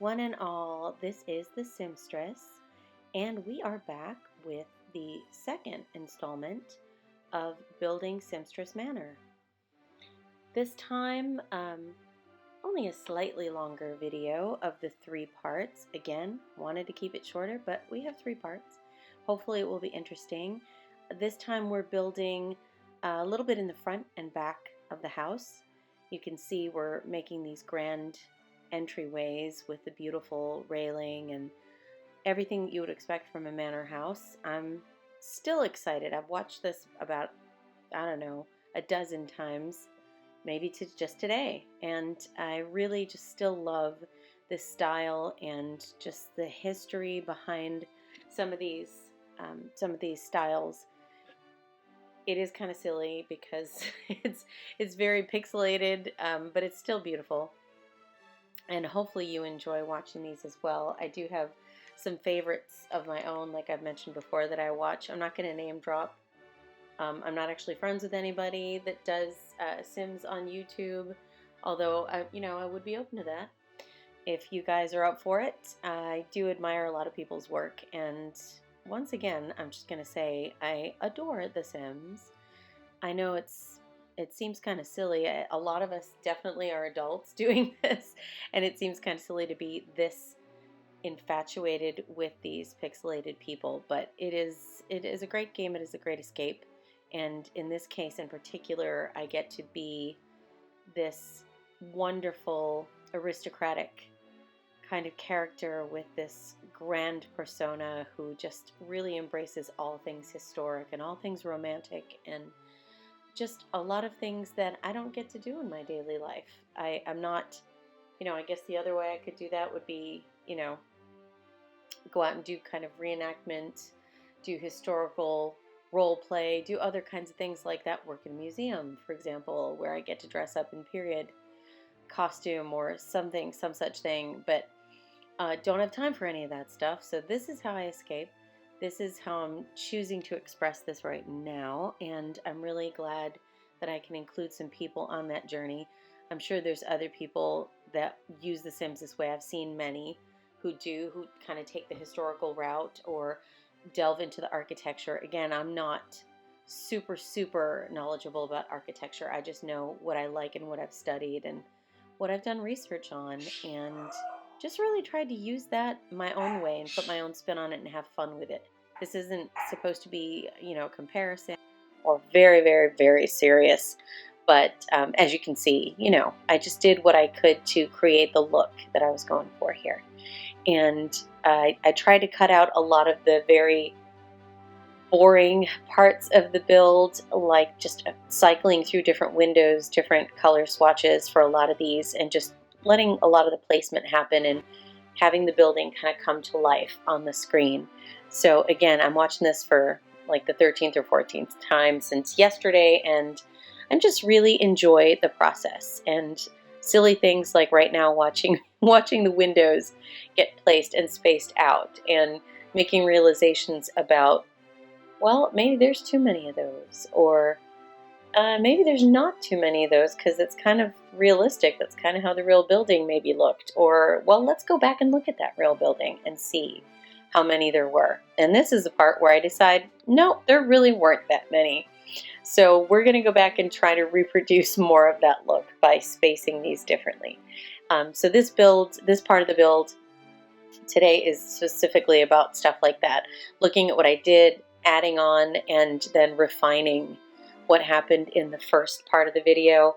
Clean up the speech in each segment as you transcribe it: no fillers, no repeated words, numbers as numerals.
one and all. This is the Simstress, and we are back with the second installment of building Simstress Manor. This time, only a slightly longer video of the 3 parts. Again, wanted to keep it shorter, but we have 3 parts. Hopefully it will be interesting. This time we're building a little bit in the front and back of the house. You can see we're making these grand entryways with the beautiful railing and everything you would expect from a manor house. I'm still excited. I've watched this about, I don't know, a dozen times, maybe to just today, and I really just still love this style and just the history behind some of these styles. It is kind of silly because it's very pixelated, but it's still beautiful. And hopefully you enjoy watching these as well. I do have some favorites of my own, like I've mentioned before, that I watch. I'm not going to name drop. I'm not actually friends with anybody that does Sims on YouTube, although I would be open to that if you guys are up for it. I do admire a lot of people's work, and once again, I'm just going to say I adore The Sims. I know it seems kind of silly. A lot of us definitely are adults doing this, and it seems kind of silly to be this infatuated with these pixelated people, but it is a great game. It is a great escape, and in this case in particular, I get to be this wonderful aristocratic kind of character with this grand persona who just really embraces all things historic and all things romantic and just a lot of things that I don't get to do in my daily life. I'm not, I guess the other way I could do that would be, go out and do kind of reenactment, do historical role play, do other kinds of things like that, work in a museum, for example, where I get to dress up in period costume or something, some such thing, but don't have time for any of that stuff. So this is how I escape. This is how I'm choosing to express this right now, and I'm really glad that I can include some people on that journey. I'm sure there's other people that use The Sims this way. I've seen many who kind of take the historical route or delve into the architecture. Again, I'm not super knowledgeable about architecture. I just know what I like and what I've studied and what I've done research on, and just really tried to use that my own way and put my own spin on it and have fun with it. This isn't supposed to be, comparison or very serious. But as you can see, I just did what I could to create the look that I was going for here. And I tried to cut out a lot of the very boring parts of the build, like just cycling through different windows, different color swatches for a lot of these, and just letting a lot of the placement happen and having the building kind of come to life on the screen. So again, I'm watching this for like the 13th or 14th time since yesterday, and I just really enjoy the process and silly things like right now watching the windows get placed and spaced out and making realizations about, well, maybe there's too many of those, or maybe there's not too many of those because it's kind of realistic. That's kind of how the real building maybe looked. Or, well, let's go back and look at that real building and see how many there were. And this is the part where I decide, no, there really weren't that many. So we're going to go back and try to reproduce more of that look by spacing these differently. So this part of the build today is specifically about stuff like that. Looking at what I did, adding on, and then refining what happened in the first part of the video.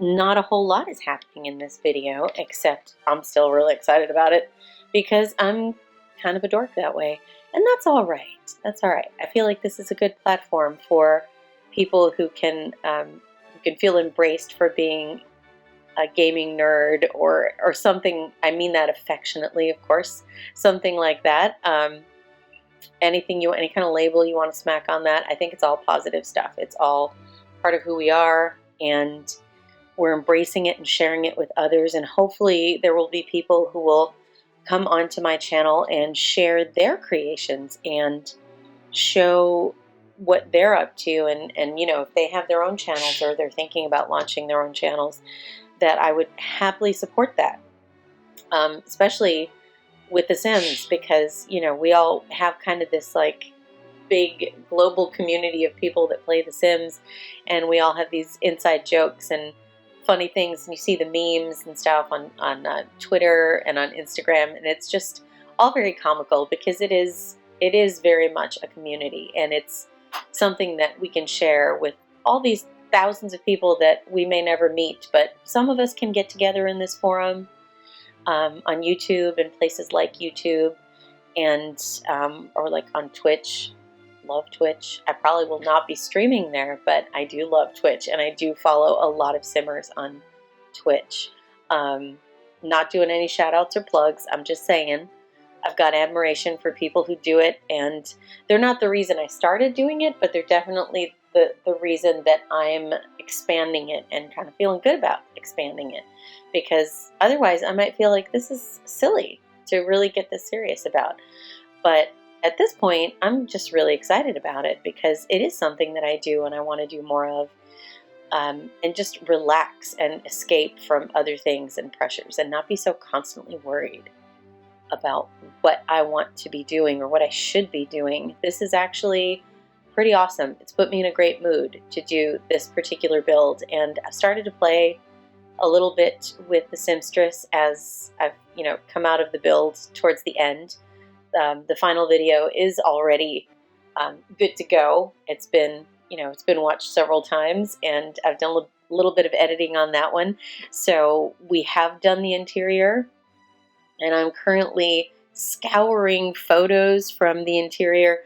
Not a whole lot is happening in this video, except I'm still really excited about it because I'm kind of a dork that way. And that's all right. That's all right. I feel like this is a good platform for people who can feel embraced for being a gaming nerd or something. I mean that affectionately, of course. Something like that. Any kind of label you want to smack on that, I think it's all positive stuff. It's all part of who we are, and we're embracing it and sharing it with others, and hopefully there will be people who will come onto my channel and share their creations and show what they're up to, and if they have their own channels or they're thinking about launching their own channels, that I would happily support that. especially with The Sims, because, you know, we all have kind of this like big global community of people that play The Sims, and we all have these inside jokes and funny things, and you see the memes and stuff on Twitter and on Instagram, and it's just all very comical because it is very much a community, and it's something that we can share with all these thousands of people that we may never meet, but some of us can get together in this forum on YouTube and places like YouTube, and or like on Twitch. Love Twitch. I probably will not be streaming there, but I do love Twitch, and I do follow a lot of simmers on Twitch. Not doing any shout outs or plugs. I'm just saying I've got admiration for people who do it, and they're not the reason I started doing it, but they're definitely the reason that I'm expanding it and kind of feeling good about expanding it, because otherwise I might feel like this is silly to really get this serious about. But at this point, I'm just really excited about it because it is something that I do and I want to do more of, and just relax and escape from other things and pressures and not be so constantly worried about what I want to be doing or what I should be doing. This is actually pretty awesome. It's put me in a great mood to do this particular build, and I started to play a little bit with the Simstress as I've, you know, come out of the build towards the end. The final video is already good to go. It's been, you know, it's been watched several times, and I've done a little bit of editing on that one. So we have done the interior, and I'm currently scouring photos from the interior.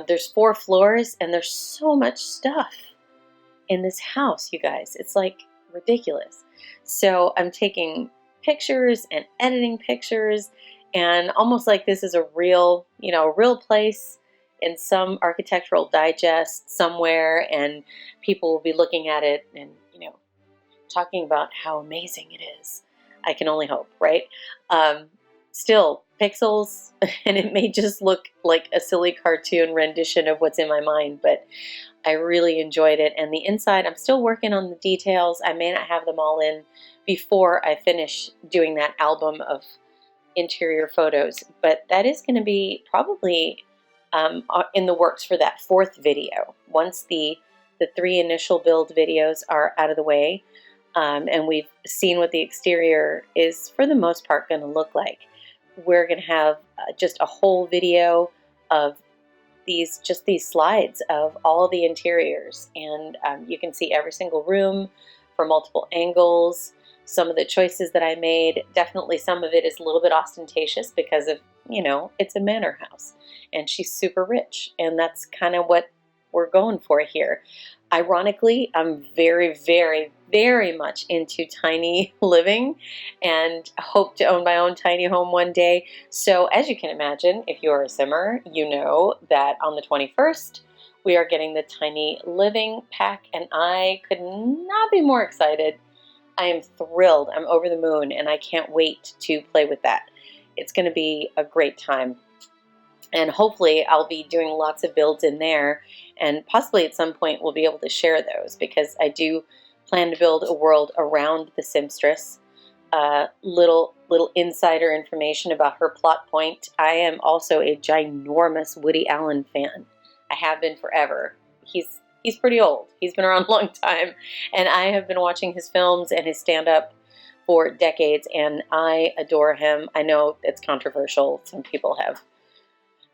There's 4 floors, and there's so much stuff in this house, you guys. It's like ridiculous. So I'm taking pictures and editing pictures, and almost like this is a real, you know, real place in some architectural digest somewhere, and people will be looking at it and, you know, talking about how amazing it is. I can only hope, right? Still, pixels, and it may just look like a silly cartoon rendition of what's in my mind, but I really enjoyed it. And the inside, I'm still working on the details. I may not have them all in before I finish doing that album of interior photos, but that is going to be probably in the works for that 4th video. Once the 3 initial build videos are out of the way, and we've seen what the exterior is for the most part going to look like, we're going to have just a whole video of these slides of all the interiors, and you can see every single room from multiple angles. Some of the choices that I made, definitely some of it is a little bit ostentatious because of, you know, it's a manor house and she's super rich, and that's kind of what we're going for here. Ironically, I'm very, very, very much into tiny living and hope to own my own tiny home one day. So as you can imagine, if you're a simmer, you know that on the 21st, we are getting the tiny living pack, and I could not be more excited. I am thrilled. I'm over the moon, and I can't wait to play with that. It's going to be a great time. And hopefully I'll be doing lots of builds in there, and possibly at some point we'll be able to share those, because I do plan to build a world around the Simstress. Little insider information about her plot point. I am also a ginormous Woody Allen fan. I have been forever. He's pretty old. He's been around a long time, and I have been watching his films and his stand-up for decades, and I adore him. I know it's controversial. Some people have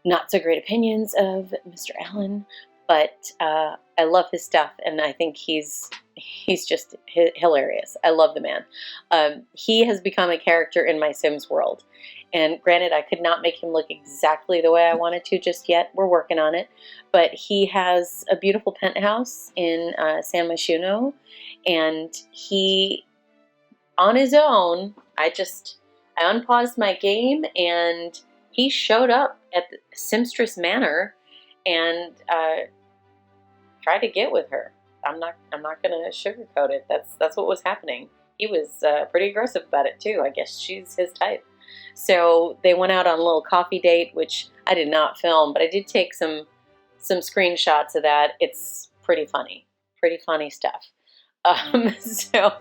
not so great opinions of Mr. Allen, but I love his stuff, and I think he's just hilarious. I love the man. He has become a character in my Sims world, and granted, I could not make him look exactly the way I wanted to just yet. We're working on it, but he has a beautiful penthouse in San Myshuno, and he, on his own, I unpaused my game, and he showed up at the Simstress Manor and tried to get with her. I'm not going to sugarcoat it. That's what was happening. He was pretty aggressive about it too. I guess she's his type. So they went out on a little coffee date, which I did not film, but I did take some screenshots of that. It's pretty funny stuff. So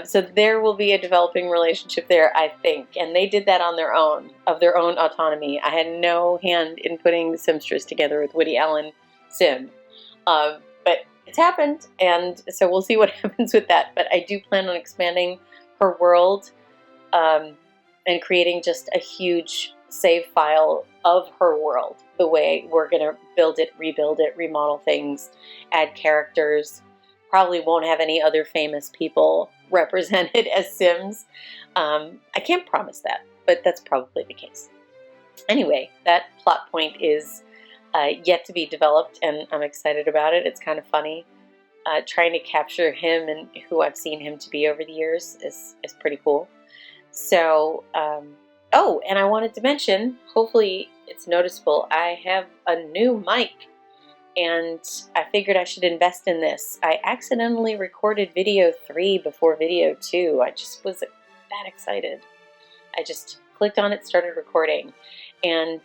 So there will be a developing relationship there, I think. And they did that on their own, of their own autonomy. I had no hand in putting the Simstress together with Woody Allen Sim. But it's happened, and so we'll see what happens with that. But I do plan on expanding her world and creating just a huge save file of her world, the way we're going to build it, rebuild it, remodel things, add characters. Probably won't have any other famous people represented as Sims. I can't promise that, but that's probably the case. Anyway, that plot point is yet to be developed, and I'm excited about it. It's kind of funny. Trying to capture him and who I've seen him to be over the years is pretty cool. So, oh, and I wanted to mention, hopefully it's noticeable, I have a new mic. And I figured I should invest in this. I accidentally recorded video 3 before video 2. I just was that excited. I just clicked on it, started recording. And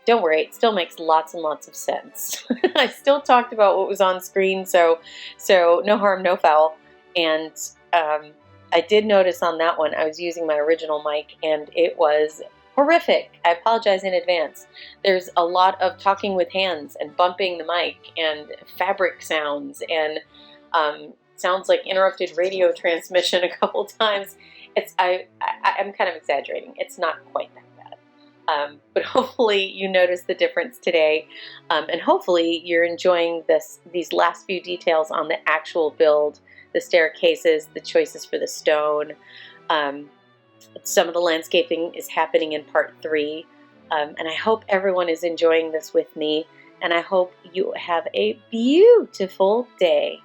don't worry, it still makes lots and lots of sense. I still talked about what was on screen, so no harm, no foul. And I did notice on that one, I was using my original mic, and it was horrific. I apologize in advance. There's a lot of talking with hands and bumping the mic and fabric sounds and sounds like interrupted radio transmission a couple times. I'm kind of exaggerating. It's not quite that bad. But hopefully you notice the difference today, and hopefully you're enjoying these last few details on the actual build, the staircases, the choices for the stone. Some of the landscaping is happening in part 3, and I hope everyone is enjoying this with me, and I hope you have a beautiful day.